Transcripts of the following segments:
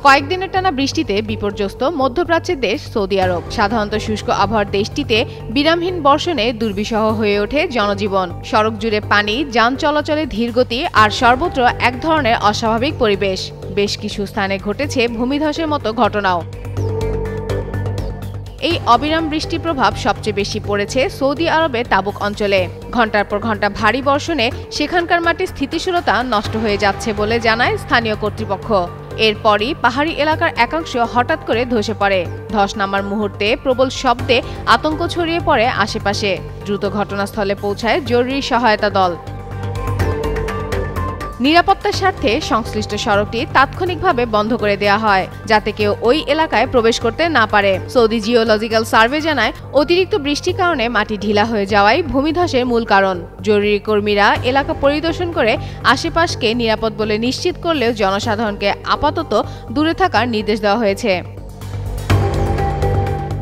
কয়েকদিনের টানা বৃষ্টিতে বিপর্যস্ত মধ্যপ্রাচ্যের দেশ সৌদি আরব। সাধারণত শুষ্ক আবহাওয়ার দেশটিতে বিরামহীন বর্ষণে দুর্বিষহ হয়ে ওঠে জনজীবন। সড়ক জুড়ে পানি, যান চলাচলে ধীরগতি আর সর্বত্র এক ধরনের অস্বাভাবিক পরিবেশ। বেশ কিছু স্থানে ঘটেছে ভূমিধসের মতো ঘটনাও। এই অবিরাম বৃষ্টির প্রভাব সবচেয়ে বেশি পড়েছে সৌদি আরবের তাবুক অঞ্চলে। ঘণ্টার পর ঘণ্টা ভারী বর্ষণে সেখানকার মাটির স্থিতিশীলতা নষ্ট হয়ে যাচ্ছে বলে জানায় স্থানীয় কর্তৃপক্ষ। এরপরই পাহাড়ি এলাকার একাংশ হঠাৎ করে ধসে পড়ে। ধস নামার মুহূর্তে প্রবল শব্দে আতঙ্ক ছড়িয়ে পড়ে আশেপাশে। দ্রুত ঘটনাস্থলে পৌঁছায় জরুরি সহায়তা দল। নিরাপত্তার স্বার্থে সংশ্লিষ্ট সড়কটি তাৎক্ষণিকভাবে বন্ধ করে দেওয়া হয়, যাতে কেউ ওই এলাকায় প্রবেশ করতে না পারে। সৌদি জিওলজিক্যাল সার্ভে জানায়, অতিরিক্ত বৃষ্টির কারণে মাটি ঢিলা হয়ে যাওয়াই ভূমিধসের মূল কারণ। জরুরি কর্মীরা এলাকা পরিদর্শন করে আশেপাশকে নিরাপদ বলে নিশ্চিত করলেও জনসাধারণকে আপাতত দূরে থাকার নির্দেশ দেওয়া হয়েছে।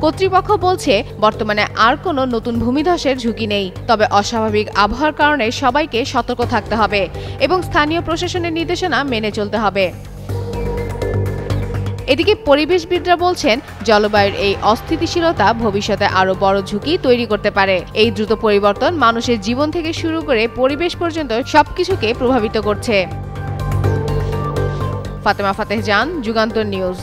কর্তৃপক্ষ বলছে, বর্তমানে আর কোনো নতুন ভূমিধসের ঝুঁকি নেই। তবে অস্বাভাবিক আবহাওয়ার কারণে সবাইকে সতর্ক থাকতে হবে এবং স্থানীয় প্রশাসনের নির্দেশনা মেনে চলতে হবে। এদিকে পরিবেশবিদরা বলছেন, জলবায়ুর এই অস্থিতিশীলতা ভবিষ্যতে আরও বড় ঝুঁকি তৈরি করতে পারে। এই দ্রুত পরিবর্তন মানুষের জীবন থেকে শুরু করে পরিবেশ পর্যন্ত সবকিছুকে প্রভাবিত করছে। ফাতেমা ফাতেহ জান, যুগান্তর নিউজ।